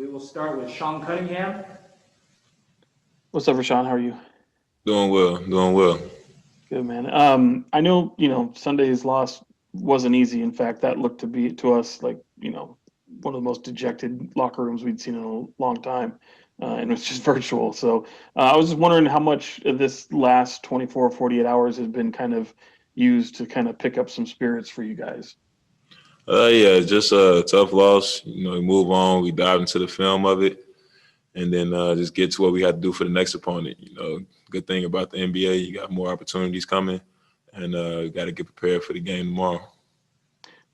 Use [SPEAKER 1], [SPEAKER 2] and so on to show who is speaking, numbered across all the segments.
[SPEAKER 1] We will start with Sean Cunningham.
[SPEAKER 2] What's up, Richaun? How are you?
[SPEAKER 3] Doing well, doing well.
[SPEAKER 2] Good, man. I know, Sunday's loss wasn't easy. In fact, that looked to be to us like, one of the most dejected locker rooms we'd seen in a long time. And it's just virtual. So I was just wondering how much of this last 24, 48 hours has been kind of used to kind of pick up some spirits for you guys.
[SPEAKER 3] Yeah, just a tough loss. We move on. We dive into the film of it, and then just get to what we have to do for the next opponent. Good thing about the NBA, you got more opportunities coming, and you got to get prepared for the game tomorrow.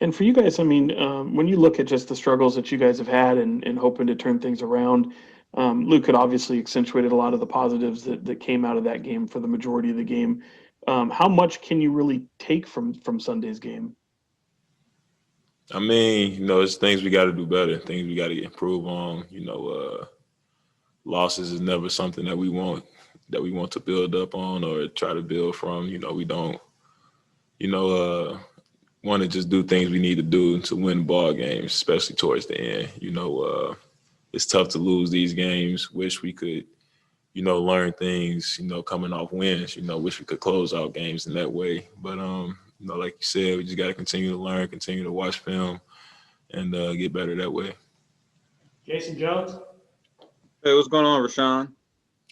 [SPEAKER 2] And for you guys, I mean, when you look at just the struggles that you guys have had and hoping to turn things around, Luke had obviously accentuated a lot of the positives that came out of that game for the majority of the game. How much can you really take from Sunday's game?
[SPEAKER 3] I mean, it's things we got to do better, things we got to improve on. Losses is never something that we want to build up on or try to build from. We don't, want to just do things we need to do to win ball games, especially towards the end. It's tough to lose these games. Wish we could, learn things, coming off wins. Wish we could close out games in that way. But like you said, we just got to continue to learn, continue to watch film, and get better that way.
[SPEAKER 1] Jason Jones.
[SPEAKER 4] Hey, what's going on, Richaun?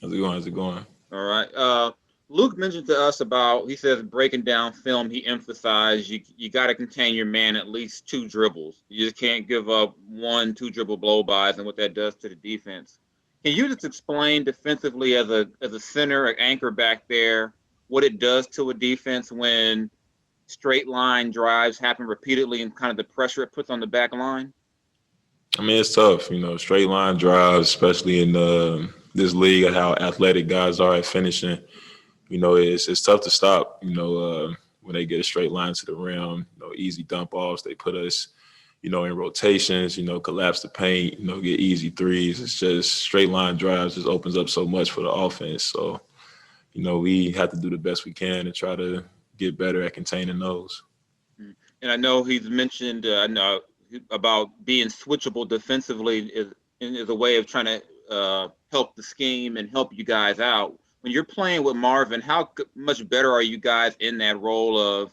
[SPEAKER 3] How's it going? How's it going?
[SPEAKER 4] All right. Luke mentioned to us about, he says, breaking down film. He emphasized you got to contain your man at least 2 dribbles. You just can't give up 1, 2 dribble blow-bys and what that does to the defense. Can you just explain defensively as a center, an anchor back there, what it does to a defense when straight line drives happen repeatedly and kind of the pressure it puts on the back line?
[SPEAKER 3] I mean, it's tough, straight line drives, especially in this league and how athletic guys are at finishing. It's tough to stop, when they get a straight line to the rim, easy dump offs. They put us, in rotations, collapse the paint, get easy threes. It's just straight line drives just opens up so much for the offense. So, we have to do the best we can and try to get better at containing those.
[SPEAKER 4] And I know he's mentioned about being switchable defensively is a way of trying to help the scheme and help you guys out. When you're playing with Marvin, how much better are you guys in that role of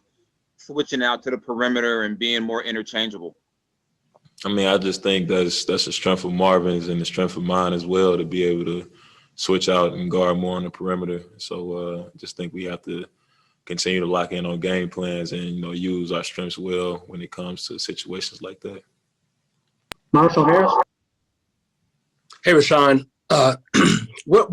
[SPEAKER 4] switching out to the perimeter and being more interchangeable?
[SPEAKER 3] I mean, I just think that's the strength of Marvin's and the strength of mine as well to be able to switch out and guard more on the perimeter. So just think we have to continue to lock in on game plans and, use our strengths well when it comes to situations like that.
[SPEAKER 1] Marshall Harris.
[SPEAKER 5] Hey, Richaun. What's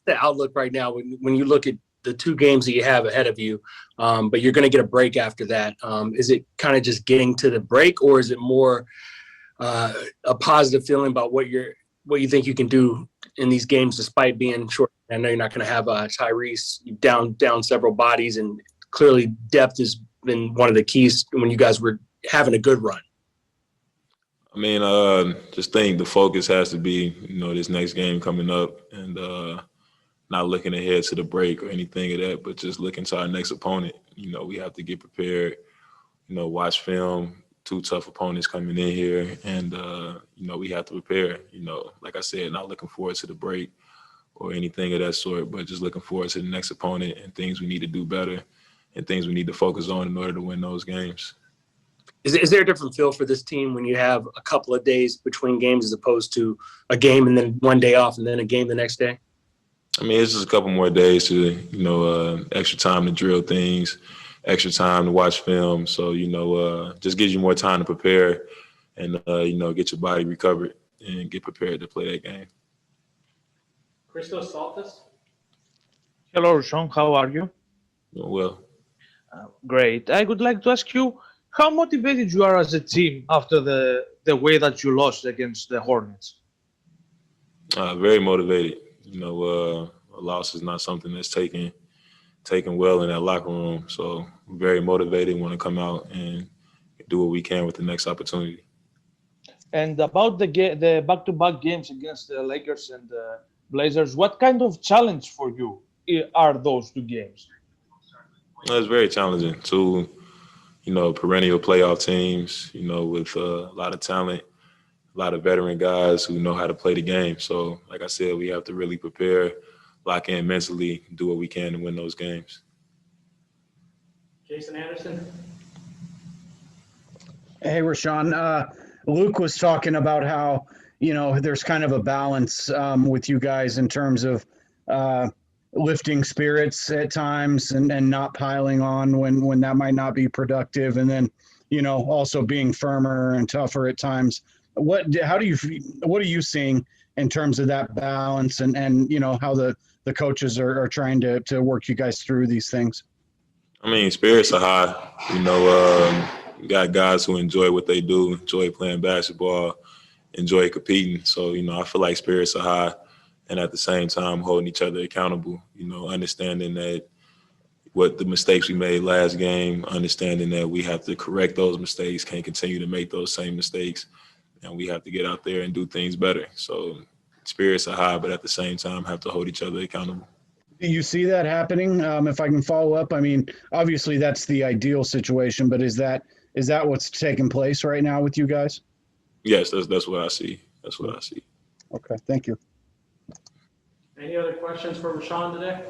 [SPEAKER 5] the outlook right now when you look at the 2 games that you have ahead of you, but you're going to get a break after that? Is it kind of just getting to the break, or is it more a positive feeling about what you think you can do in these games despite being short? I know you're not going to have Tyrese down several bodies, and clearly depth has been one of the keys when you guys were having a good run.
[SPEAKER 3] I mean, just think the focus has to be, this next game coming up and not looking ahead to the break or anything of that, but just looking to our next opponent. We have to get prepared, watch film, 2 tough opponents coming in here, and, we have to prepare. Like I said, not looking forward to the break or anything of that sort, but just looking forward to the next opponent and things we need to do better and things we need to focus on in order to win those games.
[SPEAKER 5] Is there a different feel for this team when you have a couple of days between games as opposed to a game and then 1 day off and then a game the next day?
[SPEAKER 3] I mean, it's just a couple more days to, extra time to drill things, extra time to watch film. So, just gives you more time to prepare and, get your body recovered and get prepared to play that game.
[SPEAKER 1] Christos Saltis.
[SPEAKER 6] Hello, Sean. How are you?
[SPEAKER 3] Doing well.
[SPEAKER 6] Great. I would like to ask you how motivated you are as a team after the way that you lost against the Hornets.
[SPEAKER 3] Very motivated. A loss is not something that's taken well in that locker room. So very motivated, want to come out and do what we can with the next opportunity.
[SPEAKER 6] And about the back-to-back games against the Lakers and the Blazers, what kind of challenge for you are those 2 games?
[SPEAKER 3] It's very challenging. 2, perennial playoff teams, with a lot of talent. a lot of veteran guys who know how to play the game. So, like I said, we have to really prepare, lock in mentally, do what we can to win those games.
[SPEAKER 1] Jason Anderson.
[SPEAKER 7] Hey, Richaun. Luke was talking about how, there's kind of a balance with you guys in terms of lifting spirits at times and not piling on when that might not be productive. And then, also being firmer and tougher at times. What are you seeing in terms of that balance and how the coaches are trying to work you guys through these things?
[SPEAKER 3] I mean, spirits are high. You got guys who enjoy what they do, enjoy playing basketball, enjoy competing. So, I feel like spirits are high, and at the same time holding each other accountable, understanding that what the mistakes we made last game, understanding that we have to correct those mistakes, can't continue to make those same mistakes, and we have to get out there and do things better. So spirits are high, but at the same time have to hold each other accountable.
[SPEAKER 7] Do you see that happening? If I can follow up, I mean, obviously that's the ideal situation, but is that what's taking place right now with you guys?
[SPEAKER 3] Yes, that's what I see. That's what I see.
[SPEAKER 7] Okay, thank you.
[SPEAKER 1] Any other questions for Richaun today?